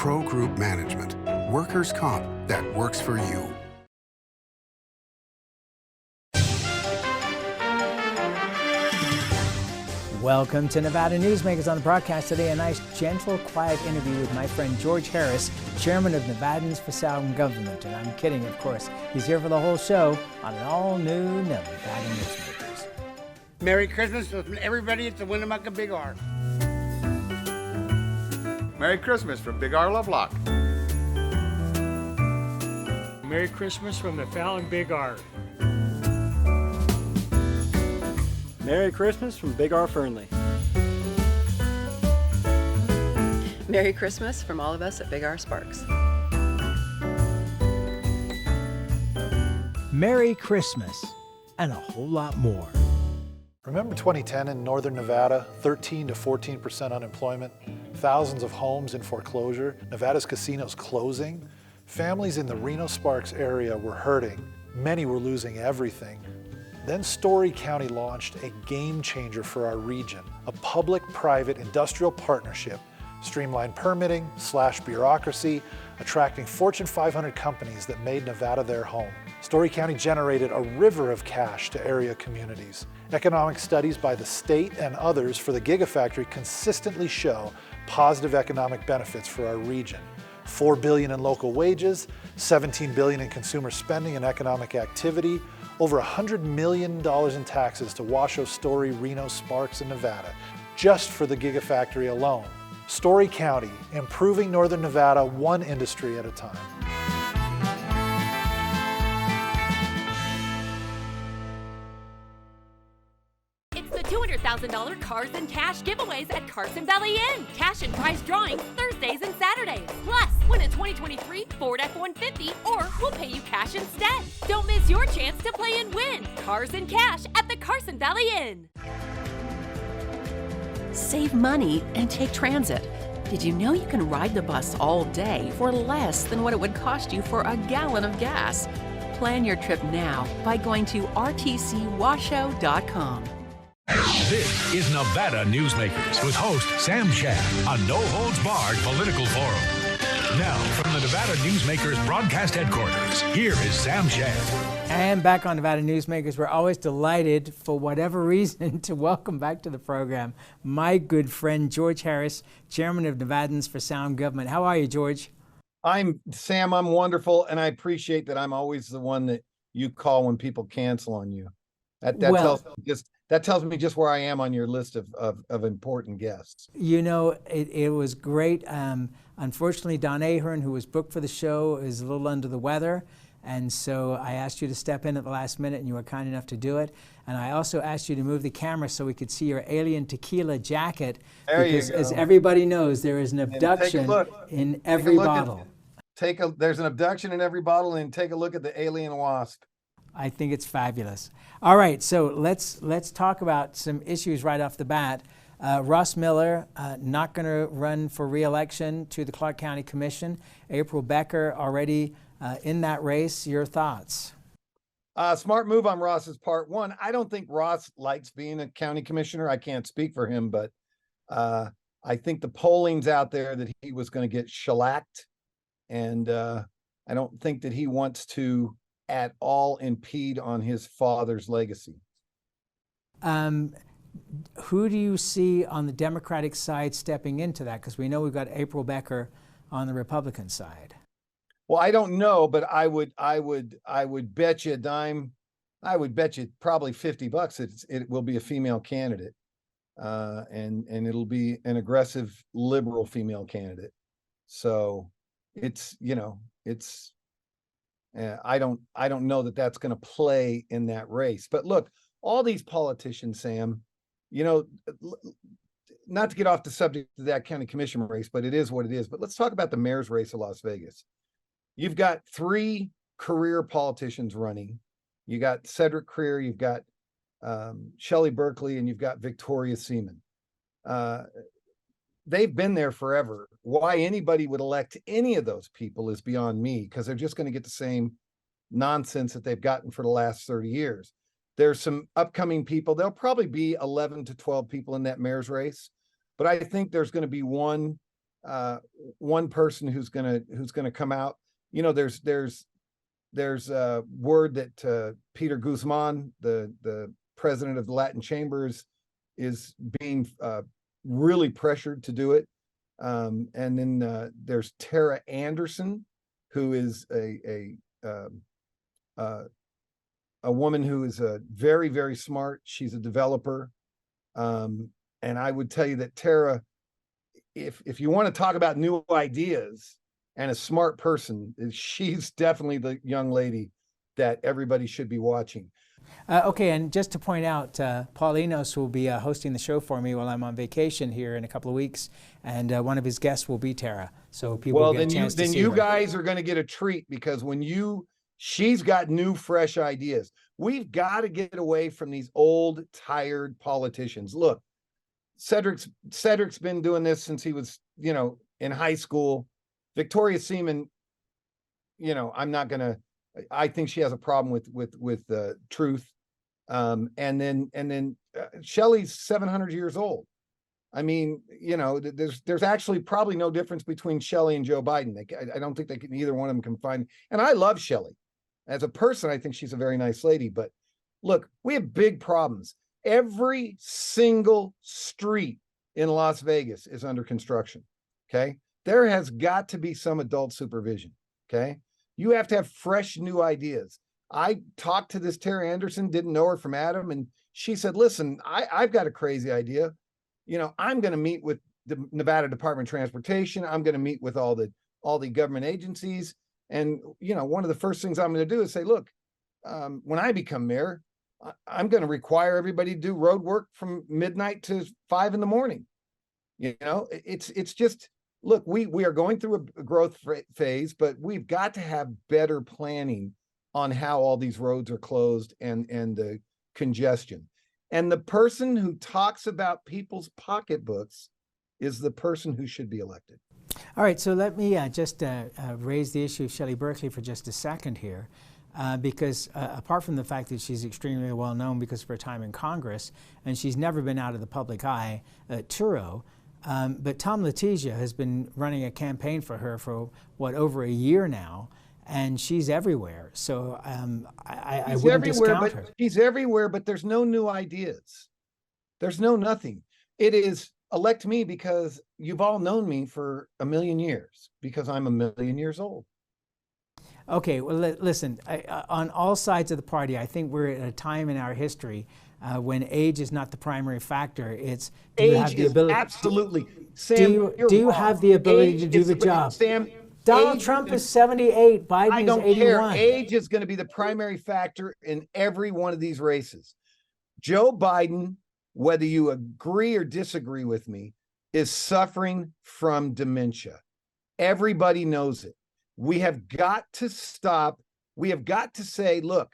Pro Group Management. Workers' comp that works for you. Welcome to Nevada Newsmakers. On the broadcast today, a nice, gentle, quiet interview with my friend George Harris, chairman of Nevadans for Sound Government. And I'm kidding, of course. He's here for the whole show on an all-new Nevada Newsmakers. Merry Christmas from everybody at the Winnemucca Big R. Merry Christmas from Big R Lovelock. Merry Christmas from the Fallon Big R. Merry Christmas from Big R Fernley. Merry Christmas from all of us at Big R Sparks. Merry Christmas and a whole lot more. Remember 2010 in northern Nevada, 13 to 14% unemployment, thousands of homes in foreclosure, Nevada's casinos closing? Families in the Reno-Sparks area were hurting. Many were losing everything. Then Story County launched a game changer for our region, a public-private industrial partnership, streamlined permitting, slashed bureaucracy, attracting Fortune 500 companies that made Nevada their home. Story County generated a river of cash to area communities. Economic studies by the state and others for the Gigafactory consistently show positive economic benefits for our region. $4 billion in local wages, $17 billion in consumer spending and economic activity, over $100 million in taxes to Washoe, Story, Reno, Sparks, and Nevada, just for the Gigafactory alone. Story County, improving northern Nevada one industry at a time. It's the $200,000 Cars and Cash giveaways at Carson Valley Inn. Cash and prize drawings Thursdays and Saturdays. Plus, win a 2023 Ford F-150 or we'll pay you cash instead. Don't miss your chance to play and win. Cars and Cash at the Carson Valley Inn. Save money and take transit. Did you know you can ride the bus all day for less than what it would cost you for a gallon of gas? Plan your trip now by going to rtcwashoe.com. This is Nevada Newsmakers with host Sam Shad, a no-holds-barred political forum. Now, from the Nevada Newsmakers broadcast headquarters, here is Sam Shad. And back on Nevada Newsmakers, we're always delighted, for whatever reason, to welcome back to the program my good friend George Harris, chairman of Nevadans for Sound Government. How are you, George? I'm wonderful, and I appreciate that I'm always the one that you call when people cancel on you. That tells me just where I am on your list of important guests. You know, it was great. Unfortunately, Don Ahern, who was booked for the show, is a little under the weather. And so I asked you to step in at the last minute, and you were kind enough to do it. And I also asked you to move the camera so we could see your alien tequila jacket. Because as everybody knows, there is an abduction in every bottle. There's an abduction in every bottle, and take a look at the alien wasp. I think it's fabulous. All right, so let's talk about some issues right off the bat. Russ Miller not going to run for re-election to the Clark County Commission. April Becker already in that race. Your thoughts? Smart move on Ross's part. One, I don't think Ross likes being a county commissioner. I can't speak for him, but I think the polling's out there that he was going to get shellacked, and I don't think that he wants to at all impede on his father's legacy. Who do you see on the Democratic side stepping into that? Because we know we've got April Becker on the Republican side. Well, I don't know, but I would bet you a dime. I would bet you probably $50 it will be a female candidate, and it'll be an aggressive liberal female candidate. So it's I don't know that that's going to play in that race. But look, all these politicians, Sam, not to get off the subject of that county commission race, but it is what it is. But let's talk about the mayor's race of Las Vegas. You've got 3 career politicians running. You got Cedric Creer, you've got Shelley Berkeley, and you've got Victoria Seaman. They've been there forever. Why anybody would elect any of those people is beyond me, because they're just going to get the same nonsense that they've gotten for the last 30 years. There's some upcoming people. There'll probably be 11 to 12 people in that mayor's race, but I think there's going to be one one person who's gonna come out. You know, there's word that Peter Guzman, the president of the Latin Chambers, is being really pressured to do it. And then there's Tara Anderson, who is a woman who is very, very smart. She's a developer. And I would tell you that Tara, if you want to talk about new ideas and a smart person, she's definitely the young lady that everybody should be watching. Okay, and just to point out, Paul Enos will be hosting the show for me while I'm on vacation here in a couple of weeks, and one of his guests will be Tara. So people will get a chance to see her. Then you guys are going to get a treat, because she's got new, fresh ideas. We've got to get away from these old, tired politicians. Look, Cedric's been doing this since he was, in high school. Victoria Seaman, I think she has a problem with truth. And then Shelley's 700 years old. I mean, there's actually probably no difference between Shelley and Joe Biden. I don't think either one of them can find. And I love Shelley as a person. I think she's a very nice lady. But look, we have big problems. Every single street in Las Vegas is under construction. Okay, there has got to be some adult supervision. Okay. You have to have fresh, new ideas. I talked to this Tara Anderson, didn't know her from Adam, and she said, listen, I've got a crazy idea. I'm going to meet with the Nevada Department of Transportation. I'm going to meet with all the government agencies. And, one of the first things I'm going to do is say, look, when I become mayor, I'm going to require everybody to do road work from midnight to 5 a.m. It's just, look, we are going through a growth phase, but we've got to have better planning on how all these roads are closed and the congestion. And the person who talks about people's pocketbooks is the person who should be elected. All right, so let me just raise the issue of Shelley Berkeley for just a second here, because apart from the fact that she's extremely well known because of her time in Congress, and she's never been out of the public eye at Truro, but Tom Letizia has been running a campaign for her for, over a year now, and she's everywhere. So I wouldn't discount her. She's everywhere, but there's no new ideas. There's nothing. It is elect me because you've all known me for a million years, because I'm a million years old. Okay, well, listen, on all sides of the party, I think we're at a time in our history when age is not the primary factor. It's do you have the ability? Absolutely. Sam, do you have the ability to do the job? Sam, Donald Trump is 78. Biden is 81. I don't care. Age is going to be the primary factor in every one of these races. Joe Biden, whether you agree or disagree with me, is suffering from dementia. Everybody knows it. We have got to stop. We have got to say, look,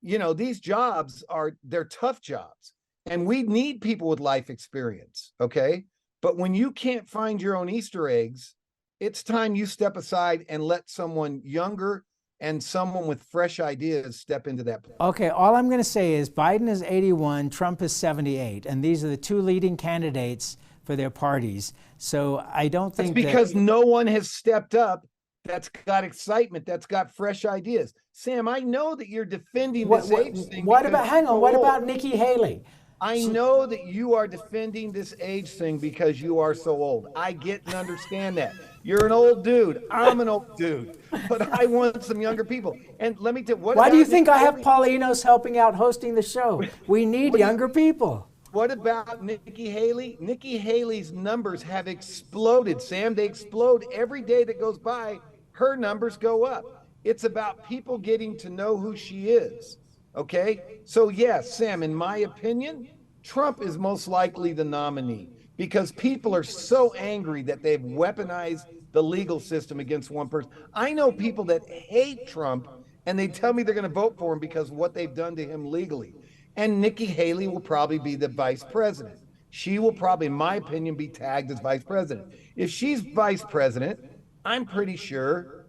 these jobs they're tough jobs, and we need people with life experience. Okay. But when you can't find your own Easter eggs, it's time you step aside and let someone younger and someone with fresh ideas step into that place. Okay, all I'm going to say is Biden is 81, Trump is 78, and these are the two leading candidates for their parties. So I don't think that's because no one has stepped up that's got excitement, that's got fresh ideas. Sam, I know that you're defending this age thing. What about Nikki Haley? I know that you are defending this age thing because you are so old. I get and understand that. You're an old dude. I'm an old dude. But I want some younger people. And let me tell you, why do you think I have Paul Enos helping out hosting the show? We need younger people. What about Nikki Haley? Nikki Haley's numbers have exploded, Sam. They explode every day that goes by. Her numbers go up. It's about people getting to know who she is. Okay? So yes, Sam, in my opinion, Trump is most likely the nominee because people are so angry that they've weaponized the legal system against one person. I know people that hate Trump and they tell me they're going to vote for him because of what they've done to him legally. And Nikki Haley will probably be the vice president. She will probably, in my opinion, be tagged as vice president. If she's vice president, I'm pretty sure,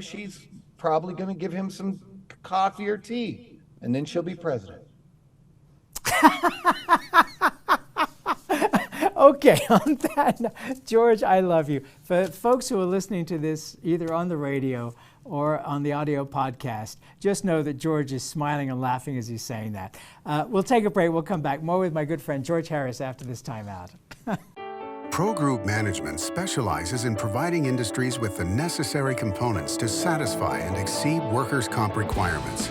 she's probably going to give him some coffee or tea, and then she'll be president. Okay, on that, George, I love you. For folks who are listening to this either on the radio or on the audio podcast, just know that George is smiling and laughing as he's saying that. We'll take a break. We'll come back more with my good friend George Harris after this time out. Pro Group Management specializes in providing industries with the necessary components to satisfy and exceed workers' comp requirements.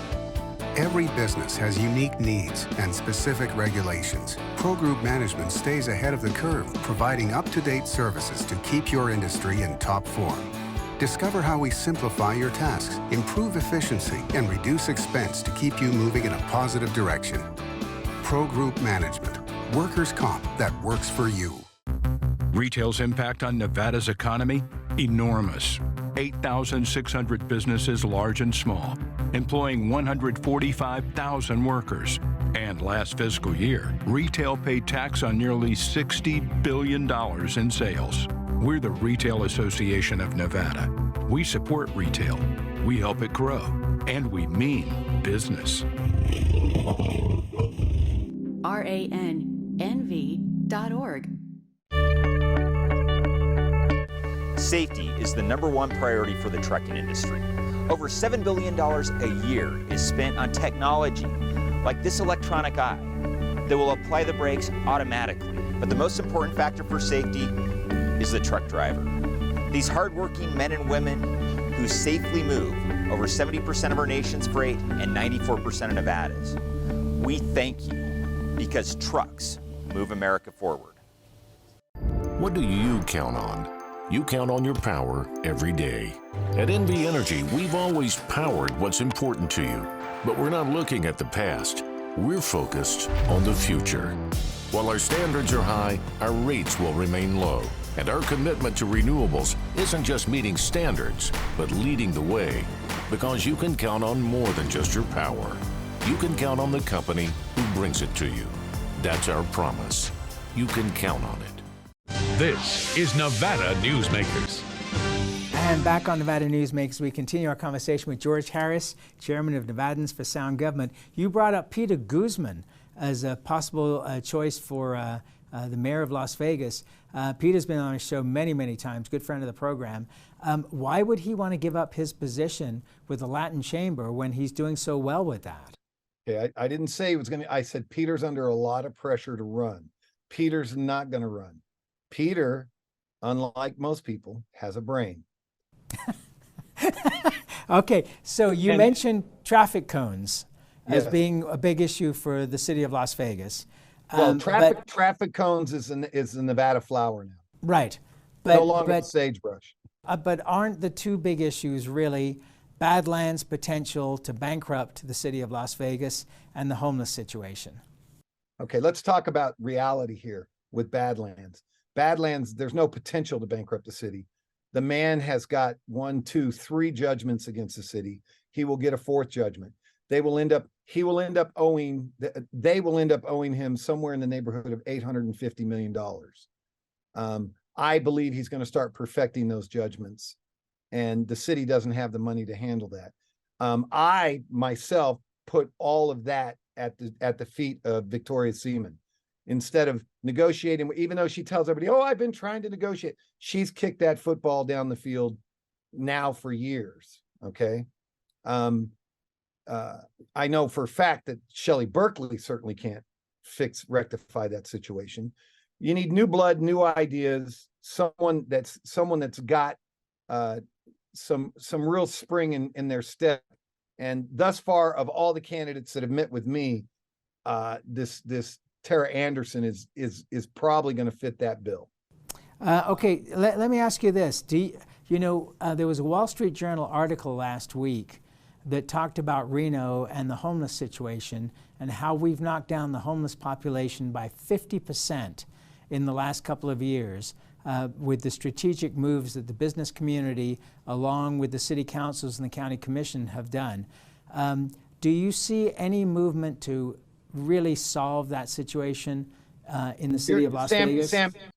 Every business has unique needs and specific regulations. Pro Group Management stays ahead of the curve, providing up-to-date services to keep your industry in top form. Discover how we simplify your tasks, improve efficiency, and reduce expense to keep you moving in a positive direction. Pro Group Management, workers' comp that works for you. Retail's impact on Nevada's economy? Enormous. 8,600 businesses, large and small, employing 145,000 workers. And last fiscal year, retail paid tax on nearly $60 billion in sales. We're the Retail Association of Nevada. We support retail, we help it grow, and we mean business. RANNV.org. Safety is the #1 priority for the trucking industry. Over $7 billion a year is spent on technology like this electronic eye that will apply the brakes automatically. But the most important factor for safety is the truck driver. These hardworking men and women who safely move over 70% of our nation's freight and 94% of Nevada's. We thank you because trucks move America forward. What do you count on? You count on your power every day. At NV Energy, we've always powered what's important to you, but we're not looking at the past. We're focused on the future. While our standards are high, our rates will remain low. And our commitment to renewables isn't just meeting standards, but leading the way. Because you can count on more than just your power. You can count on the company who brings it to you. That's our promise. You can count on it. This is Nevada Newsmakers. And back on Nevada Newsmakers, we continue our conversation with George Harris, chairman of Nevadans for Sound Government. You brought up Peter Guzman as a possible choice for the mayor of Las Vegas. Peter's been on our show many, many times, good friend of the program. Why would he want to give up his position with the Latin Chamber when he's doing so well with that? Okay, I didn't say he was going to, I said Peter's under a lot of pressure to run. Peter's not going to run. Peter, unlike most people, has a brain. Okay, so you mentioned traffic cones as being a big issue for the city of Las Vegas. Well, traffic cones is the Nevada flower now. Right. No longer sagebrush. But aren't the two big issues really Badlands' potential to bankrupt the city of Las Vegas and the homeless situation? Okay, let's talk about reality here with Badlands. Badlands, there's no potential to bankrupt the city. The man has got 1, 2, 3 judgments against the city. He will get a 4th judgment. They will end up owing him somewhere in the neighborhood of $850 million. I believe he's going to start perfecting those judgments, and the city doesn't have the money to handle that. I myself put all of that at the feet of Victoria Seaman. Instead of negotiating, even though she tells everybody, oh, I've been trying to negotiate, she's kicked that football down the field now for years. Okay. I know for a fact that Shelley Berkeley certainly can't rectify that situation. You need new blood, new ideas, someone that's got some real spring in their step. And thus far, of all the candidates that have met with me, this Tara Anderson is probably going to fit that bill. Okay, let me ask you this. There was a Wall Street Journal article last week that talked about Reno and the homeless situation and how we've knocked down the homeless population by 50% in the last couple of years with the strategic moves that the business community, along with the city councils and the county commission, have done. Do you see any movement to really solve that situation in the city of Las Vegas?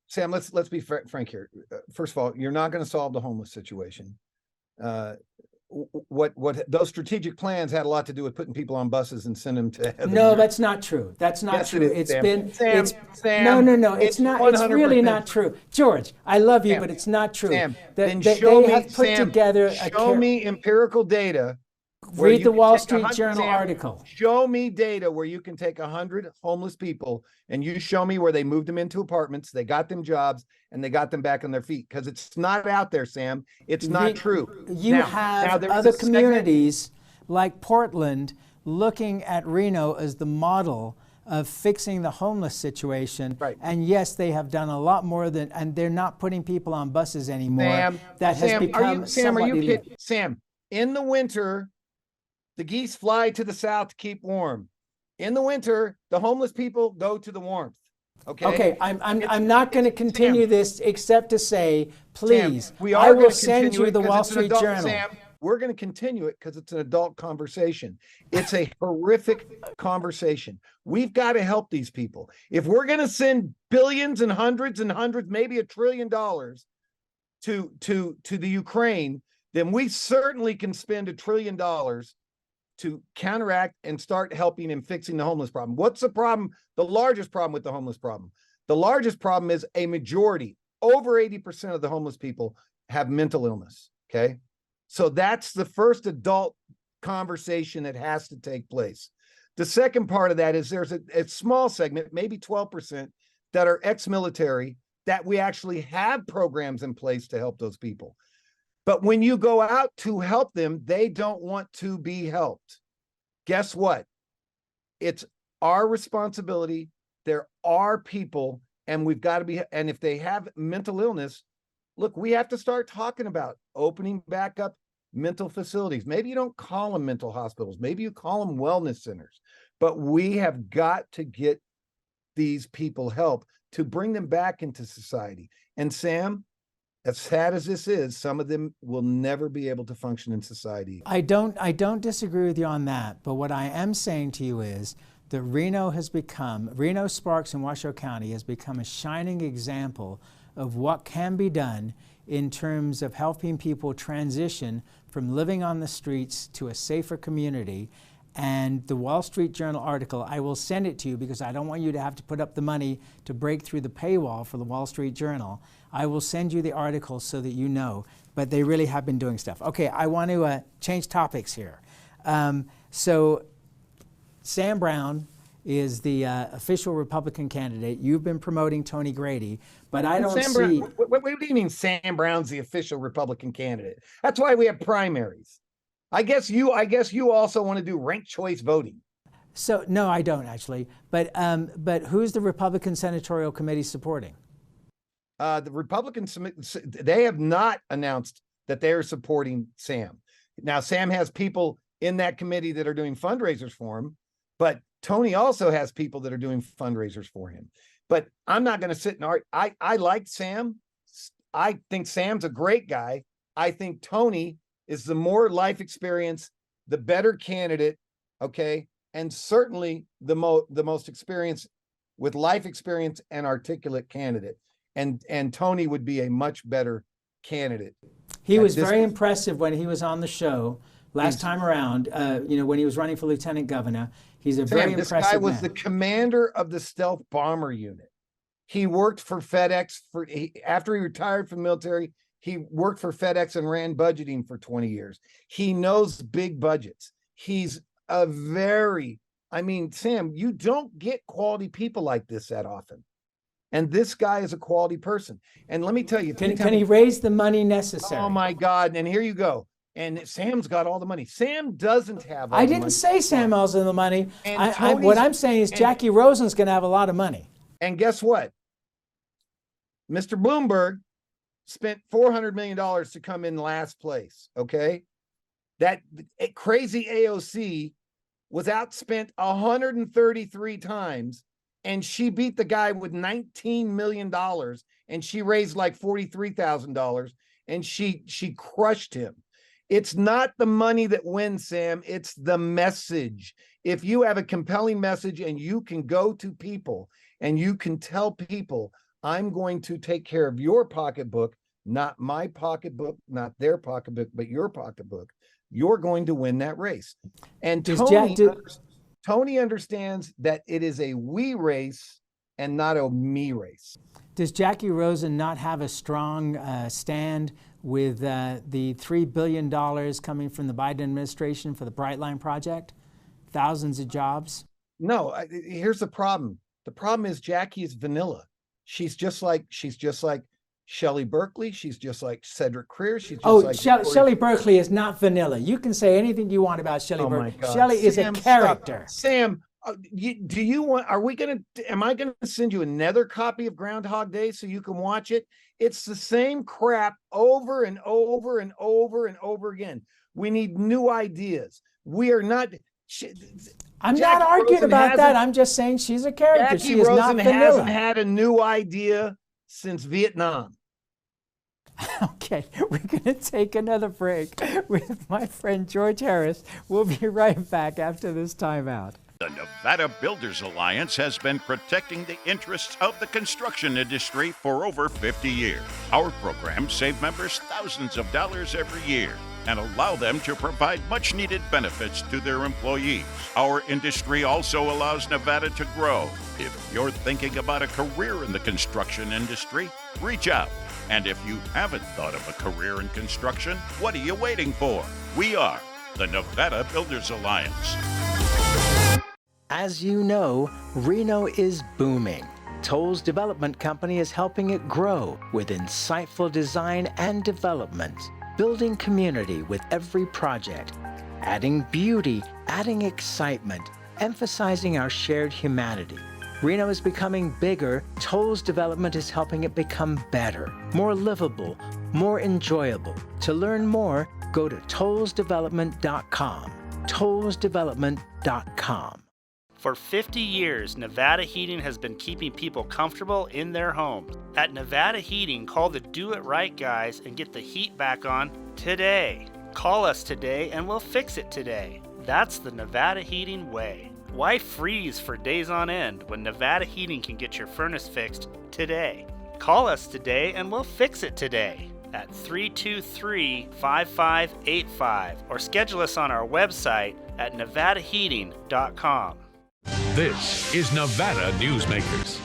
Sam, let's be frank here. First of all, you're not going to solve the homeless situation. what those strategic plans had a lot to do with putting people on buses and sending them to heaven. No, that's not true. That's not Yes, true. it is, It's Sam. been Sam, it's Sam, no. It's not. It's really 100% not true. George, I love you, Sam, but it's not true. Sam, That then they show me, have put Sam, together show me empirical data. where Read you the can Wall take Street 100 Journal Sam, article. Show me data where you can take 100 homeless people and you show me where they moved them into apartments, they got them jobs, and they got them back on their feet. Because it's not out there, Sam. It's not true. You have there was other a segment- communities like Portland looking at Reno as the model of fixing the homeless situation. Right. And yes, they have done a lot more than, and they're not putting people on buses anymore. Sam, that has Sam, become are you illegal. kidding? Sam, in the winter, the geese fly to the south to keep warm. In the winter, the homeless people go to the warmth. Okay. Okay, I'm not going to continue this except to say, please, Sam, we I are will gonna send continue you it the 'cause Wall it's an Street adult- Journal. Sam, we're going to continue it because it's an adult conversation. It's a horrific conversation. We've got to help these people. If we're going to send billions and hundreds, maybe $1 trillion to the Ukraine, then we certainly can spend $1 trillion to counteract and start helping and fixing the homeless problem. What's the problem? The largest problem with the homeless problem. The largest problem is a majority, over 80% of the homeless people have mental illness. Okay. So that's the first adult conversation that has to take place. The second part of that is there's a small segment, maybe 12%, that are ex-military, that we actually have programs in place to help those people. But when you go out to help them, they don't want to be helped. Guess what? It's our responsibility. There are people, and we've got to be, and if they have mental illness, look, we have to start talking about opening back up mental facilities. Maybe you don't call them mental hospitals. Maybe you call them wellness centers. But we have got to get these people help to bring them back into society. And Sam, as sad as this is, some of them will never be able to function in society. I don't disagree with you on that, but what I am saying to you is that Reno Sparks in Washoe County has become a shining example of what can be done in terms of helping people transition from living on the streets to a safer community. And the Wall Street Journal article, I will send it to you because I don't want you to have to put up the money to break through the paywall for the Wall Street Journal. I will send you the article so that you know, but they really have been doing stuff. Okay, I want to change topics here. So Sam Brown is the official Republican candidate. You've been promoting Tony Grady, but I don't see... What do you mean Sam Brown's the official Republican candidate? That's why we have primaries. I guess you also want to do ranked choice voting. So no, I don't actually. But who's the Republican Senatorial Committee supporting? The Republicans, they have not announced that they are supporting Sam. Now, Sam has people in that committee that are doing fundraisers for him, but Tony also has people that are doing fundraisers for him. But I'm not going to sit and argue. I like Sam. I think Sam's a great guy. I think Tony is the more life experience, the better candidate, okay? And certainly the most experience with life experience and articulate candidate. And Tony would be a much better candidate. He was very impressive when he was on the show last time around, when he was running for lieutenant governor. He's a very impressive man. This guy was the commander of the stealth bomber unit. He worked for FedEx after he retired from the military. He worked for FedEx and ran budgeting for 20 years. He knows big budgets. He's Sam, you don't get quality people like this that often. And this guy is a quality person. And let me tell you. Can he raise the money necessary? Oh my God. And here you go. And Sam's got all the money. Sam doesn't have all I the didn't money. say Sam has the money. And what I'm saying is Jackie Rosen's going to have a lot of money. And guess what? Mr. Bloomberg spent $400 million to come in last place, okay? That crazy AOC was outspent 133 times, and she beat the guy with $19 million, and she raised like $43,000, and she crushed him. It's not the money that wins, Sam. It's the message. If you have a compelling message and you can go to people and you can tell people, I'm going to take care of your pocketbook not my pocketbook, not their pocketbook, but your pocketbook, you're going to win that race. And Tony understands that it is a we race and not a me race. Does Jackie Rosen not have a strong stand with the $3 billion coming from the Biden administration for the Brightline project? Thousands of jobs? No, here's the problem. The problem is Jackie is vanilla. She's just like Shelley Berkeley. She's just like Cedric Creer. She's just Shelley Berkeley is not vanilla. You can say anything you want about Shelley Berkeley. Shelley is a character. Sam, am I gonna send you another copy of Groundhog Day so you can watch it? It's the same crap over and over and over and over again. We need new ideas. We are not. I'm not arguing about that. I'm just saying she's a character. She is not vanilla. Hasn't had a new idea since Vietnam. Okay, we're going to take another break with my friend George Harris. We'll be right back after this timeout. The Nevada Builders Alliance has been protecting the interests of the construction industry for over 50 years. Our programs save members thousands of dollars every year and allow them to provide much-needed benefits to their employees. Our industry also allows Nevada to grow. If you're thinking about a career in the construction industry, reach out. And if you haven't thought of a career in construction, what are you waiting for? We are the Nevada Builders Alliance. As you know, Reno is booming. Toll's development company is helping it grow with insightful design and development, building community with every project, adding beauty, adding excitement, emphasizing our shared humanity. Reno is becoming bigger. Toll's development is helping it become better, more livable, more enjoyable. To learn more, go to tollsdevelopment.com. tollsdevelopment.com. For 50 years, Nevada Heating has been keeping people comfortable in their homes. At Nevada Heating, call the Do It Right guys and get the heat back on today. Call us today and we'll fix it today. That's the Nevada Heating way. Why freeze for days on end when Nevada Heating can get your furnace fixed today? Call us today and we'll fix it today at 323-5585 or schedule us on our website at nevadaheating.com. This is Nevada Newsmakers.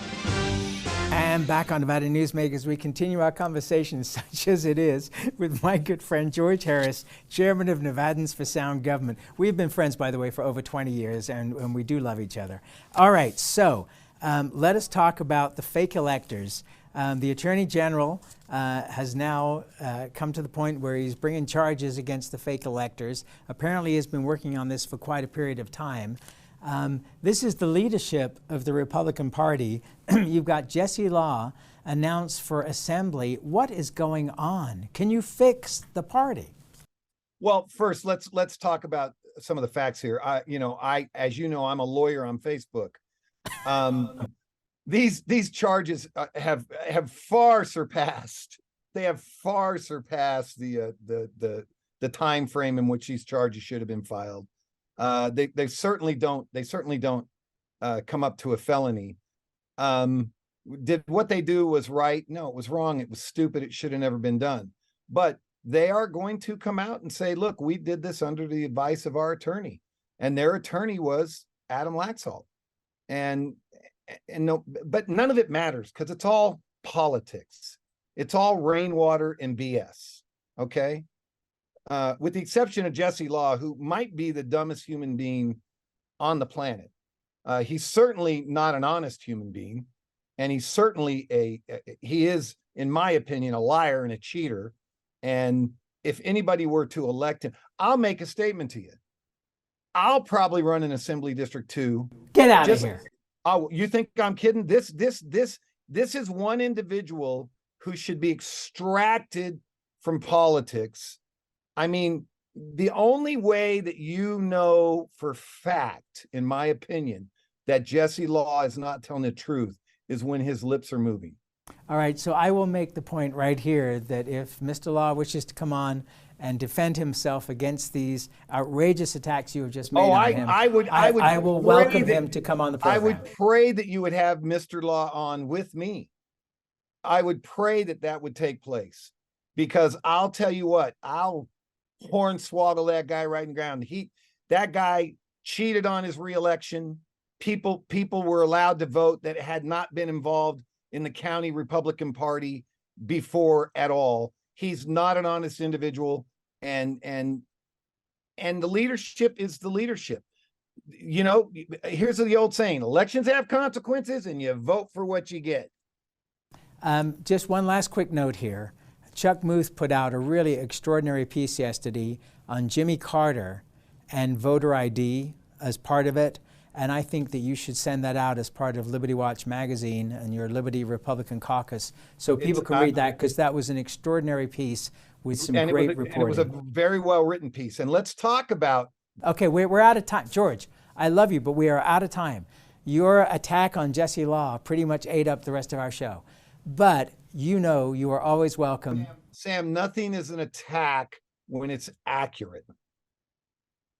And back on Nevada Newsmakers, we continue our conversation, such as it is, with my good friend George Harris, chairman of Nevadans for Sound Government. We've been friends, by the way, for over 20 years, and we do love each other. All right, so let us talk about the fake electors. The Attorney General has now come to the point where he's bringing charges against the fake electors. Apparently, he's been working on this for quite a period of time. This is the leadership of the Republican Party. You've got Jesse Law announced for assembly. What is going on? Can you fix the party? Well, first, let's talk about some of the facts here. As you know, I'm a lawyer on Facebook. These charges have far surpassed. They have far surpassed the time frame in which these charges should have been filed. They certainly don't come up to a felony. Did what they do was right? No, it was wrong. It was stupid. It should have never been done. But they are going to come out and say, look, we did this under the advice of our attorney. And their attorney was Adam Laxalt. And no, but none of it matters because it's all politics. It's all rainwater and BS. Okay. With the exception of Jesse Law, who might be the dumbest human being on the planet. He's certainly not an honest human being. And he's certainly he is, in my opinion, a liar and a cheater. And if anybody were to elect him, I'll make a statement to you. I'll probably run in Assembly District 2. Get out of here. Oh, you think I'm kidding? This is one individual who should be extracted from politics. I mean, the only way that you know for fact, in my opinion, that Jesse Law is not telling the truth is when his lips are moving. All right, so I will make the point right here that if Mr. Law wishes to come on and defend himself against these outrageous attacks you have just made on him, I will welcome him to come on the program. I would pray that you would have Mr. Law on with me. I would pray that that would take place. because I'll tell you what, I'll hornswoggle that guy right in the ground. That guy cheated on his reelection. People were allowed to vote that had not been involved in the county Republican Party before at all. He's not an honest individual, and the leadership is the leadership. You know, here's the old saying: elections have consequences, and you vote for what you get. Just one last quick note here. Chuck Muth put out a really extraordinary piece yesterday on Jimmy Carter and voter ID as part of it. And I think that you should send that out as part of Liberty Watch magazine and your Liberty Republican caucus, so people can read that, because that was an extraordinary piece with some great reporting. And it was a very well written piece. And let's talk about. Okay, we're out of time, George. I love you, but we are out of time. Your attack on Jesse Law pretty much ate up the rest of our show, but you know you are always welcome. Sam, nothing is an attack when it's accurate.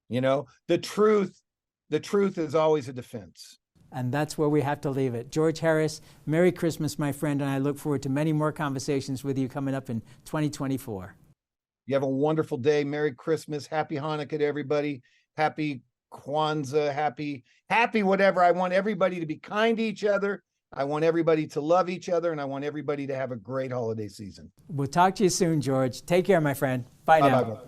You know, the truth is always a defense. And that's where we have to leave it. George Harris, Merry Christmas, my friend, and I look forward to many more conversations with you coming up in 2024. You have a wonderful day. Merry Christmas. Happy Hanukkah to everybody. Happy Kwanzaa. Happy whatever. I want everybody to be kind to each other. I want everybody to love each other, and I want everybody to have a great holiday season. We'll talk to you soon, George. Take care, my friend. Bye now. Bye-bye.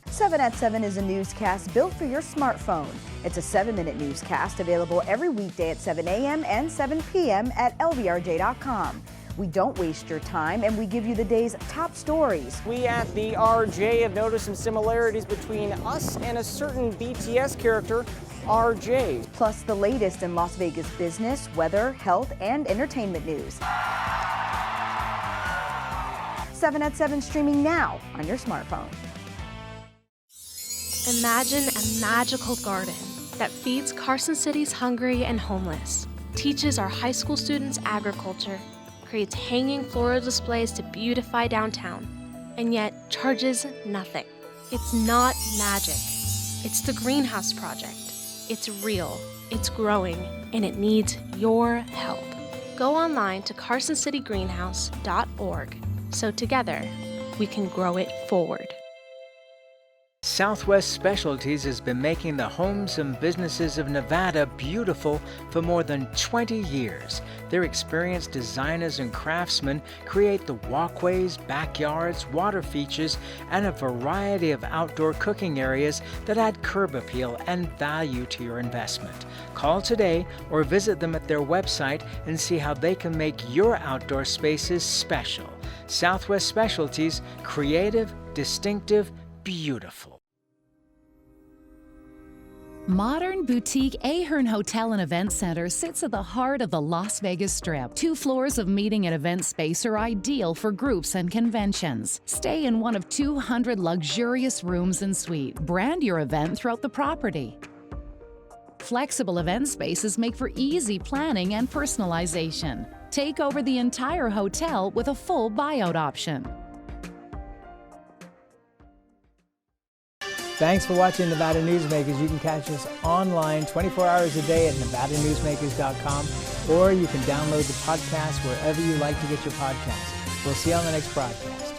7 at 7 is a newscast built for your smartphone. It's a 7-minute newscast available every weekday at 7 a.m. and 7 p.m. at lvrj.com. We don't waste your time, and we give you the day's top stories. We at the RJ have noticed some similarities between us and a certain BTS character, RJ. Plus the latest in Las Vegas business, weather, health, and entertainment news. 7 at 7 streaming now on your smartphone. Imagine a magical garden that feeds Carson City's hungry and homeless, teaches our high school students agriculture, creates hanging floral displays to beautify downtown, and yet charges nothing. It's not magic. It's the Greenhouse Project. It's real, it's growing, and it needs your help. Go online to carsоncitygreenhouse.org so together we can grow it forward. Southwest Specialties has been making the homes and businesses of Nevada beautiful for more than 20 years. Their experienced designers and craftsmen create the walkways, backyards, water features, and a variety of outdoor cooking areas that add curb appeal and value to your investment. Call today or visit them at their website and see how they can make your outdoor spaces special. Southwest Specialties, creative, distinctive, beautiful. Modern boutique Ahern Hotel and Event Center sits at the heart of the Las Vegas Strip. 2 floors of meeting and event space are ideal for groups and conventions. Stay in one of 200 luxurious rooms and suites. Brand your event throughout the property. Flexible event spaces make for easy planning and personalization. Take over the entire hotel with a full buyout option. Thanks for watching Nevada Newsmakers. You can catch us online 24 hours a day at NevadaNewsmakers.com, or you can download the podcast wherever you like to get your podcasts. We'll see you on the next broadcast.